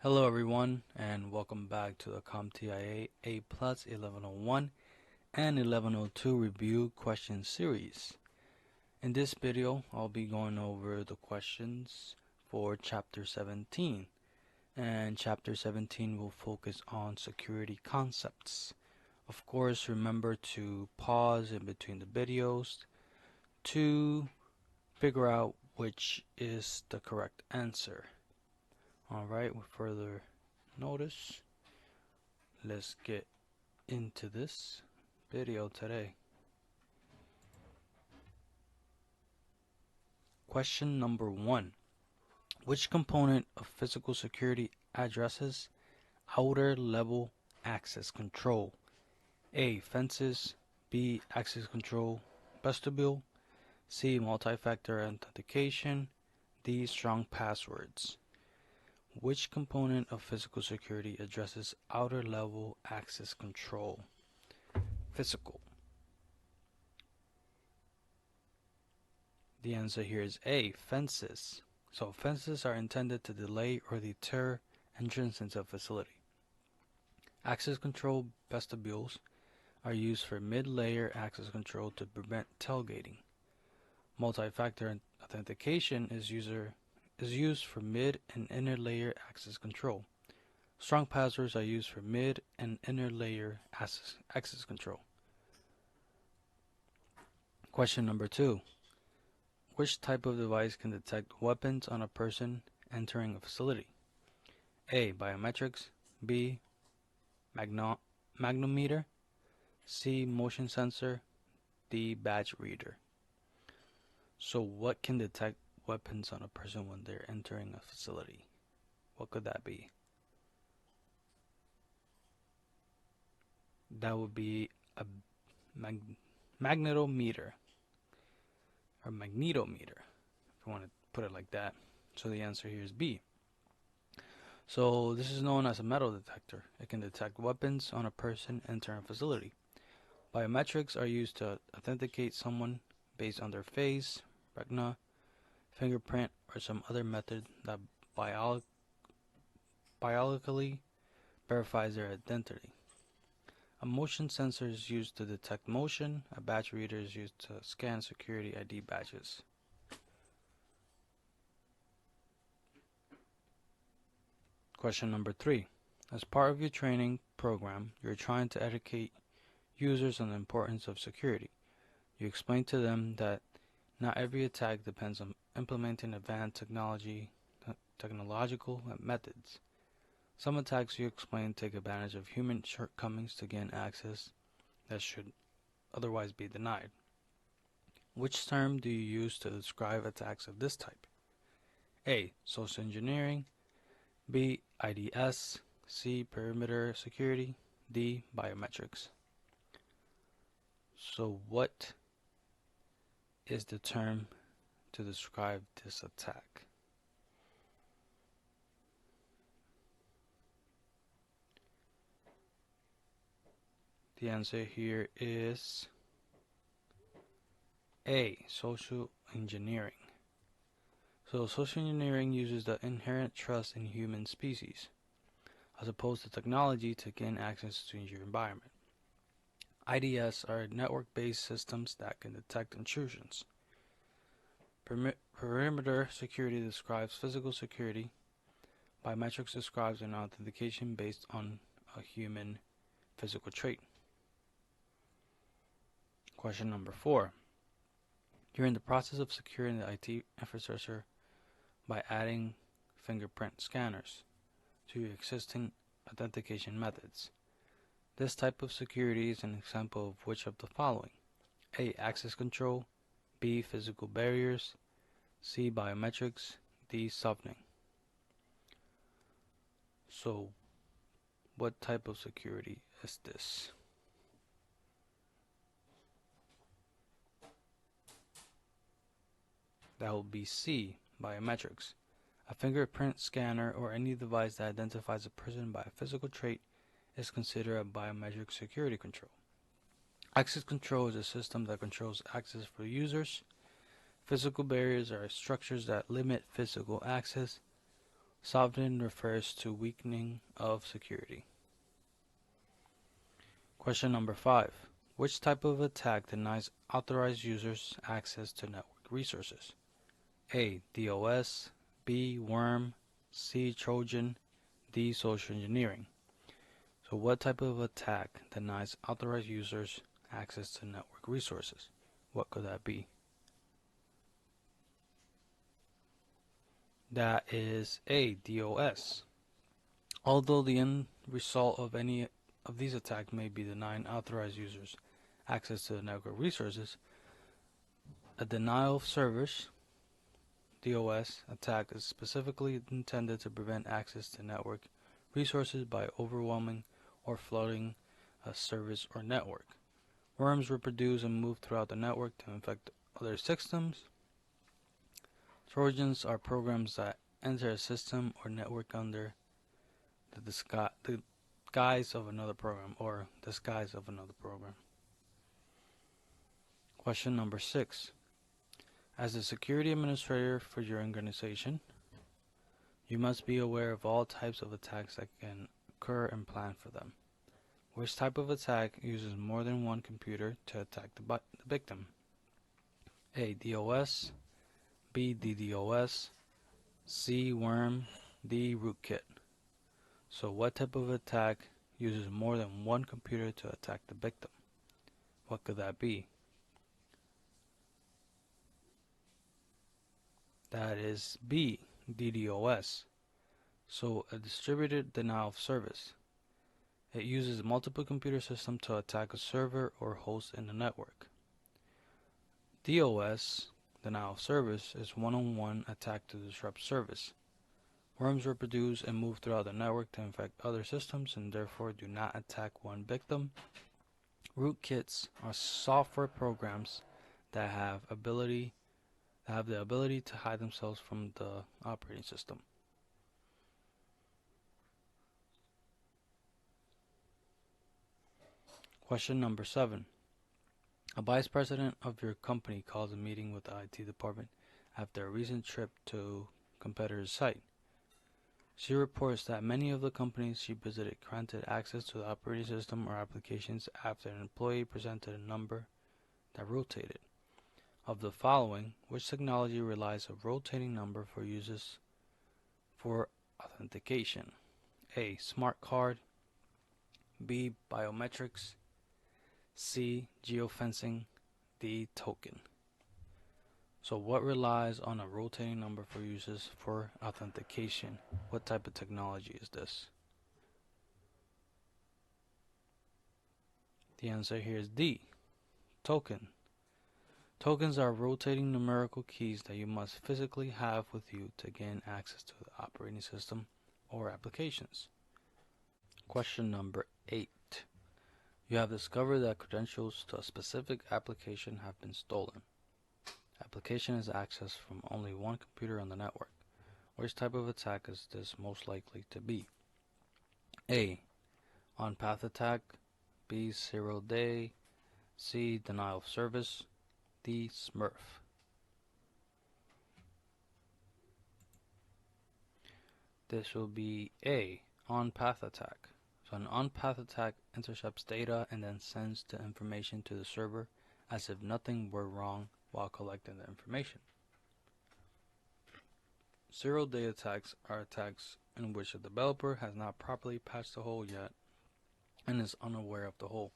Hello everyone and welcome back to the CompTIA A Plus 1101 and 1102 review question series. In this video I'll be going over the questions for chapter 17, and chapter 17 will focus on security concepts. Of course, remember to pause in between the videos to figure out which is the correct answer. Alright, with further notice, let's get into this video today. Question number 1. Which component of physical security addresses outer level access control? A. Fences. B. Access control vestibule. C. Multi-factor authentication. D. Strong passwords. Which component of physical security addresses outer level access control? Physical. The answer here is A. Fences. So fences are intended to delay or deter entrance into a facility. Access control vestibules are used for mid-layer access control to prevent tailgating. Multi-factor authentication is used for mid and inner layer access control. Strong passwords are used for mid and inner layer access control. Question number 2. Which type of device can detect weapons on a person entering a facility? A. Biometrics. B. Magnometer. C. Motion sensor. D. Badge reader. So what can detect weapons on a person when they're entering a facility? What could that be? That would be a magnetometer or magnetometer, if you want to put it like that. So the answer here is B. So this is known as a metal detector. It can detect weapons on a person entering a facility. Biometrics are used to authenticate someone based on their face, retina, fingerprint, or some other method that biologically verifies their identity. A motion sensor is used to detect motion. A badge reader is used to scan security ID badges. Question number 3. As part of your training program, you're trying to educate users on the importance of security. You explain to them that not every attack depends on implementing advanced technological methods. Some attacks, you explain, take advantage of human shortcomings to gain access that should otherwise be denied. Which term do you use to describe attacks of this type? A. Social engineering. B. IDS. C. Perimeter security. D. Biometrics. So what is the term to describe this attack? The answer here is A. Social engineering. So social engineering uses the inherent trust in human species, as opposed to technology, to gain access to your environment. IDS are network-based systems that can detect intrusions. Perimeter security describes physical security. Biometrics describes an authentication based on a human physical trait. Question number 4. You're in the process of securing the IT infrastructure by adding fingerprint scanners to your existing authentication methods. This type of security is an example of which of the following? A. Access control. B. Physical barriers. C. Biometrics. D. Softening. So, what type of security is this? That will be C. Biometrics. A fingerprint scanner or any device that identifies a person by a physical trait is considered a biometric security control. Access control is a system that controls access for users. Physical barriers are structures that limit physical access. Softening refers to weakening of security. Question number 5. Which type of attack denies authorized users access to network resources? A. DOS, B. Worm, C. Trojan, D. Social engineering. So what type of attack denies authorized users access to network resources? What could that be? That is A. DOS. Although the end result of any of these attacks may be denying authorized users access to the network resources, a denial of service DOS attack is specifically intended to prevent access to network resources by overwhelming or flooding a service or network. Worms reproduce and move throughout the network to infect other systems. Trojans are programs that enter a system or network under the guise of another program or disguise of another program. Question number 6. As the security administrator for your organization, you must be aware of all types of attacks that can occur and plan for them. Which type of attack uses more than one computer to attack the victim? A. DOS, B. DDoS, C. Worm, D. Rootkit. So what type of attack uses more than one computer to attack the victim? What could that be? That is B. DDoS. So a distributed denial of service. It uses multiple computer systems to attack a server or host in the network. DOS, denial of service, is one-on-one attack to disrupt service. Worms reproduce and move throughout the network to infect other systems and therefore do not attack one victim. Rootkits are software programs that have the ability to hide themselves from the operating system. Question number 7. A vice president of your company calls a meeting with the IT department after a recent trip to a competitor's site. She reports that many of the companies she visited granted access to the operating system or applications after an employee presented a number that rotated. Of the following, which technology relies a rotating number for uses for authentication? A. Smart card, B. Biometrics, C. Geofencing, D. Token. So what relies on a rotating number for uses for authentication? What type of technology is this? The answer here is D. Token. Tokens are rotating numerical keys that you must physically have with you to gain access to the operating system or applications. Question number 8. You have discovered that credentials to a specific application have been stolen. Application is accessed from only one computer on the network. Which type of attack is this most likely to be? A. On-path attack, B. Zero day, C. Denial of service, D. Smurf. This will be A. On-path attack. So an on-path attack intercepts data and then sends the information to the server as if nothing were wrong while collecting the information. Zero-day attacks are attacks in which the developer has not properly patched the hole yet and is unaware of the hole.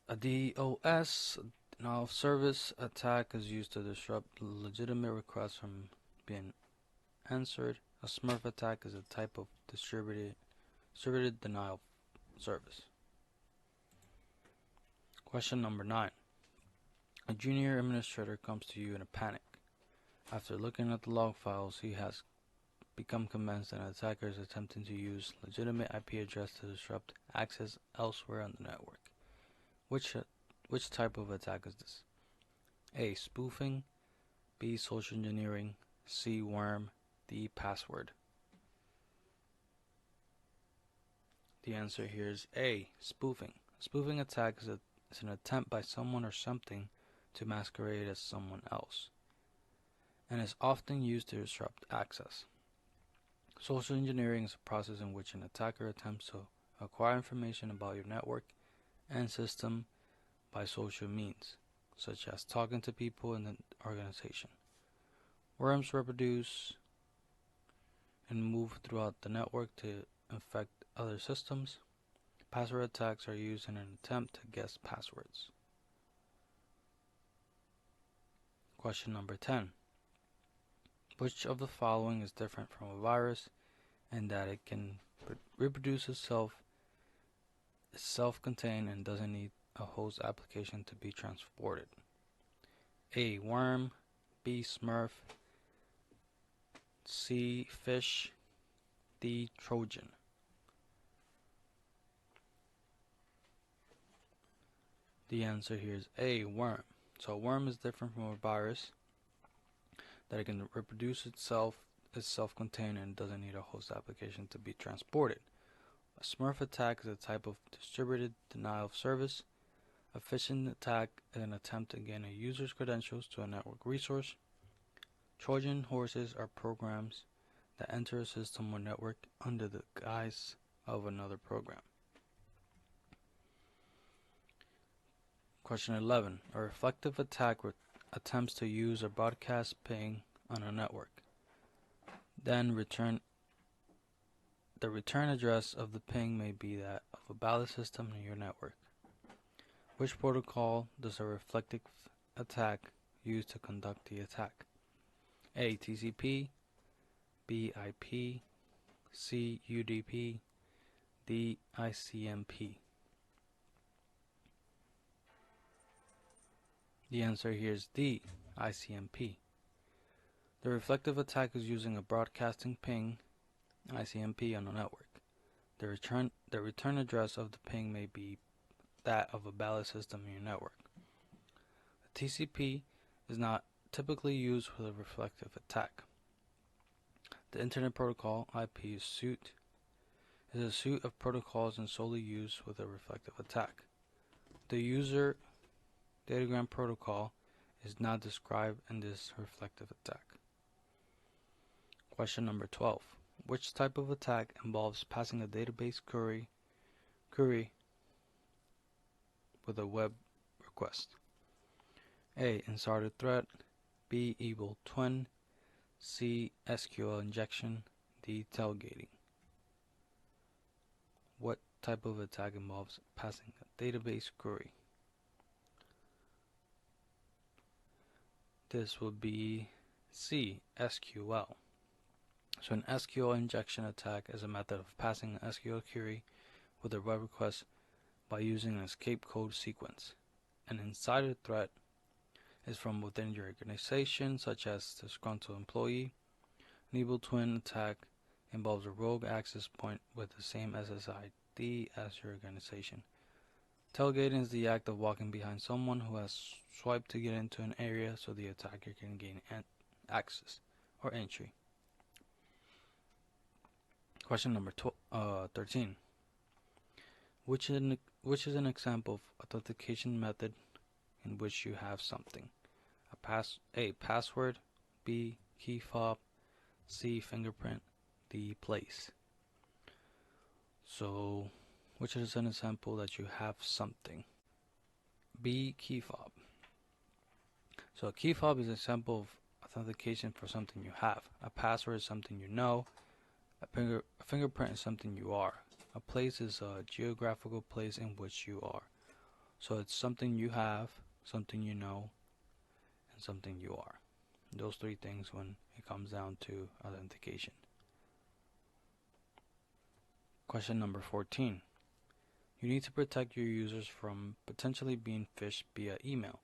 A DOS, denial of service attack, is used to disrupt legitimate requests from being answered. A Smurf attack is a type of distributed denial of service. Question number 9. A junior administrator comes to you in a panic. After looking at the log files, he has become convinced that an attacker is attempting to use legitimate IP address to disrupt access elsewhere on the network. Which type of attack is this? A. Spoofing, B. Social engineering, C. Worm, D. Password. The answer here is A. Spoofing. A spoofing attack is an attempt by someone or something to masquerade as someone else, and is often used to disrupt access. Social engineering is a process in which an attacker attempts to acquire information about your network and system by social means, such as talking to people in the organization. Worms reproduce and move throughout the network to infect other systems. Password attacks are used in an attempt to guess passwords. Question number 10. Which of the following is different from a virus in that it can reproduce itself, is self-contained, and doesn't need a host application to be transported? A. Worm. B. Smurf. C. Fish. D. Trojan. The answer here is A. Worm. So a worm is different from a virus that it can reproduce itself, is self-contained, and doesn't need a host application to be transported. A Smurf attack is a type of distributed denial of service. A phishing attack is an attempt to gain a user's credentials to a network resource. Trojan horses are programs that enter a system or network under the guise of another program. Question 11. A reflective attack attempts to use a broadcast ping on a network. Then the return address of the ping may be that of a ballot system in your network. Which protocol does a reflective attack use to conduct the attack? A. TCP. B. IP. C. UDP. D. ICMP. The answer here is D. ICMP. The reflective attack is using a broadcasting ping, ICMP, on a network. The return address of the ping may be that of a ballot system in your network. The TCP is not typically used with a reflective attack. The Internet Protocol, IP, is a suite of protocols and solely used with a reflective attack. The user datagram protocol is not described in this reflective attack. Question number 12. Which type of attack involves passing a database query with a web request? A. Insider threat. B. Evil twin. C. SQL injection. D. Tailgating. What type of attack involves passing a database query? This would be C. SQL. So an SQL injection attack is a method of passing an SQL query with a web request by using an escape code sequence. An insider threat is from within your organization, such as disgruntled employee. An evil twin attack involves a rogue access point with the same SSID as your organization. Tailgating is the act of walking behind someone who has swiped to get into an area so the attacker can gain access or entry. Question number 13. Which is an example of authentication method in which you have something? A. Password. B. Key fob. C. Fingerprint. D. Place. So, which is an example that you have something? B. Key fob. So a key fob is an example of authentication for something you have. A password is something you know. A fingerprint is something you are. A place is a geographical place in which you are. So it's something you have, something you know, and something you are. Those three things when it comes down to authentication. Question number 14. You need to protect your users from potentially being phished via email.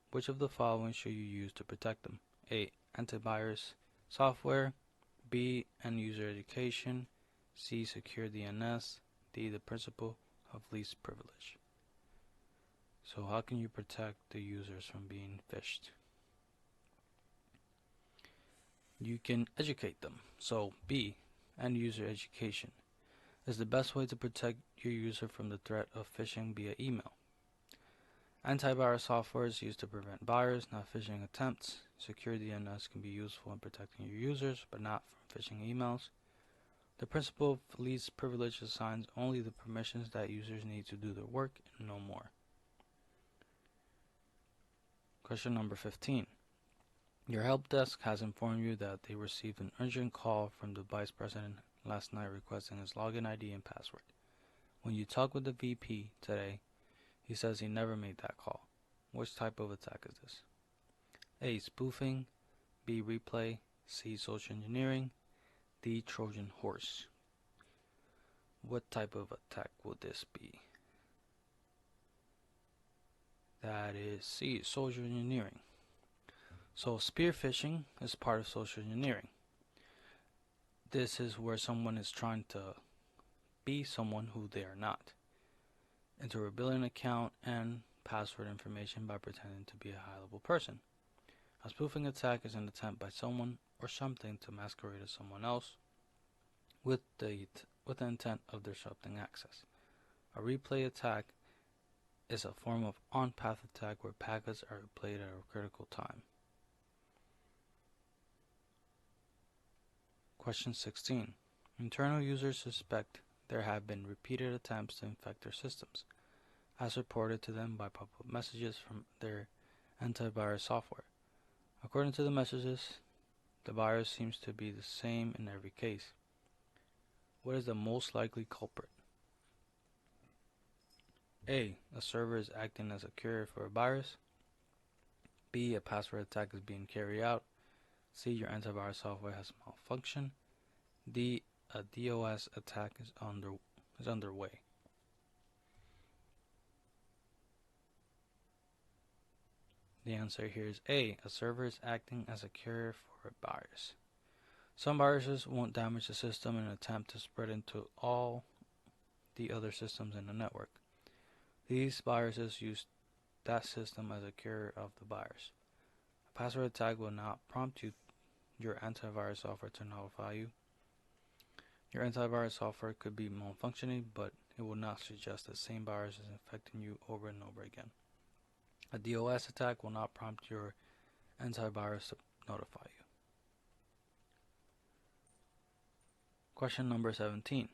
Which of the following should you use to protect them? A. Antivirus software. B. End user education. C. Secure DNS. D. The principle of least privilege. So how can you protect the users from being phished? You can educate them. So B. End user education is the best way to protect your user from the threat of phishing via email. Antivirus software is used to prevent virus, not phishing attempts. Secure DNS can be useful in protecting your users, but not from phishing emails. The principle of least privilege assigns only the permissions that users need to do their work and no more. Question number 15. Your help desk has informed you that they received an urgent call from the vice president last night requesting his login ID and password. When you talk with the VP today, he says he never made that call. Which type of attack is this? A. Spoofing. B. Replay. C. Social engineering. D. Trojan horse. What type of attack would this be? That is C. Social engineering. So spear phishing is part of social engineering. This is where someone is trying to be someone who they are not, into revealing account and password information by pretending to be a high-level person. A spoofing attack is an attempt by someone or something to masquerade as someone else with the intent of disrupting access. A replay attack is a form of on-path attack where packets are replayed at a critical time. Question 16. Internal users suspect there have been repeated attempts to infect their systems, as reported to them by pop-up messages from their antivirus software. According to the messages, the virus seems to be the same in every case. What is the most likely culprit? A. A server is acting as a carrier for a virus. B. A password attack is being carried out. C. Your antivirus software has malfunctioned. D. A DOS attack is underway. The answer here is A. A server is acting as a carrier for a virus. Some viruses won't damage the system in an attempt to spread into all the other systems in the network. These viruses use that system as a carrier of the virus. A password attack will not prompt your antivirus software to notify you. Your antivirus software could be malfunctioning, but it will not suggest the same virus is infecting you over and over again. A DOS attack will not prompt your antivirus to notify you. Question number 17.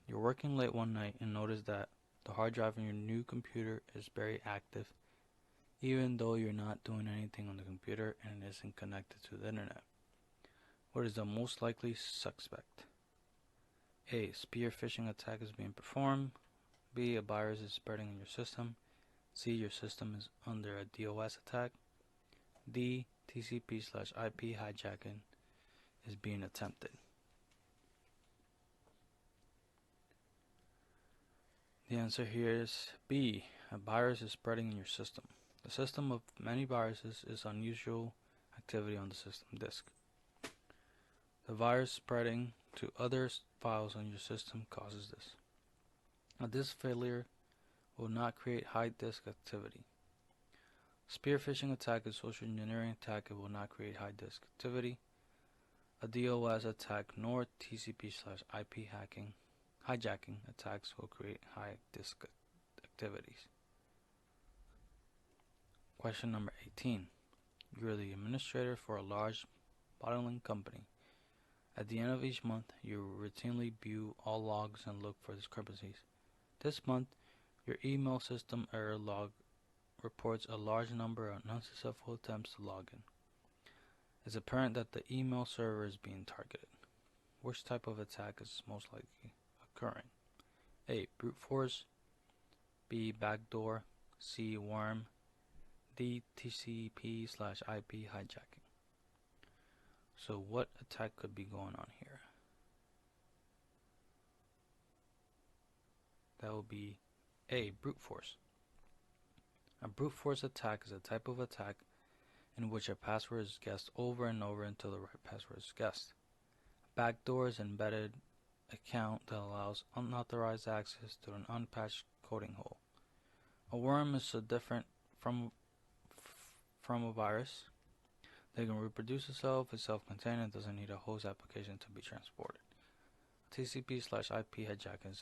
You're working late one night and notice that the hard drive in your new computer is very active, even though you're not doing anything on the computer and it isn't connected to the internet. What is the most likely suspect? A. Spear phishing attack is being performed. B. A virus is spreading in your system. C. Your system is under a DOS attack. D. TCP/IP hijacking is being attempted. The answer here is B. A virus is spreading in your system. The system of many viruses is unusual activity on the system disk. The virus spreading to other files on your system causes this. A disk failure will not create high disk activity. Spear phishing attack is social engineering attack. It will not create high disk activity. A DOS attack nor TCP/IP hijacking attacks will create high disk activities. Question number 18. You're the administrator for a large bottling company. At the end of each month, you routinely view all logs and look for discrepancies. This month, your email system error log reports a large number of unsuccessful attempts to log in. It's apparent that the email server is being targeted. Which type of attack is most likely occurring? A. Brute force. B. Backdoor. C. Worm. D. TCP/IP hijacking. So what attack could be going on here? That would be A. Brute force. A brute force attack is a type of attack in which a password is guessed over and over until the right password is guessed. Backdoor is an embedded account that allows unauthorized access to an unpatched coding hole. A worm is so different from a virus. They can reproduce itself, it's self-contained, and doesn't need a host application to be transported. TCP/IP hijacking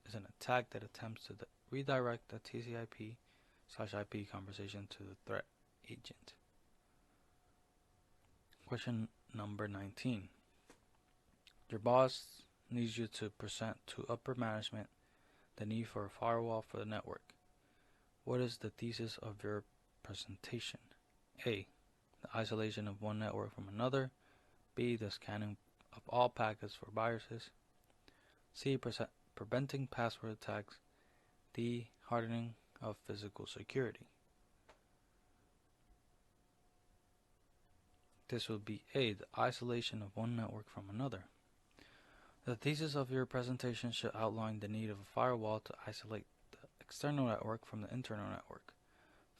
is an attack that attempts to redirect the TCP/IP conversation to the threat agent. Question number 19. Your boss needs you to present to upper management the need for a firewall for the network. What is the thesis of your presentation? A. The isolation of one network from another. B. The scanning of all packets for viruses. C. Preventing password attacks. D. Hardening of physical security. This would be A. The isolation of one network from another. The thesis of your presentation should outline the need of a firewall to isolate the external network from the internal network.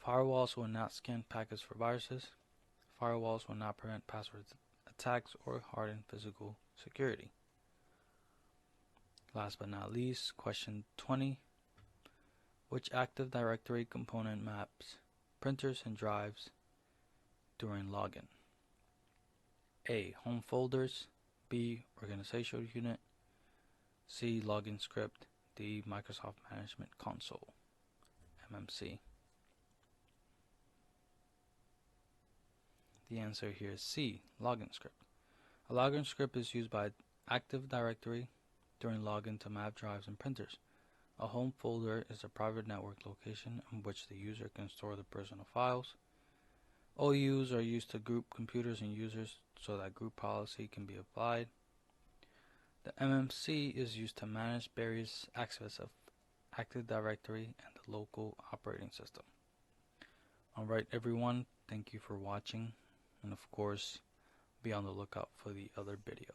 Firewalls will not scan packets for viruses. Firewalls will not prevent password attacks or harden physical security. Last but not least, question 20. Which Active Directory component maps printers and drives during login? A. Home folders. B. Organizational unit. C. Login script. D. Microsoft Management Console, MMC. The answer here is C. Login script. A login script is used by Active Directory during login to map drives and printers. A home folder is a private network location in which the user can store the personal files. OUs are used to group computers and users so that group policy can be applied. The MMC is used to manage various aspects of Active Directory and the local operating system. Alright everyone, thank you for watching, and of course be on the lookout for the other video.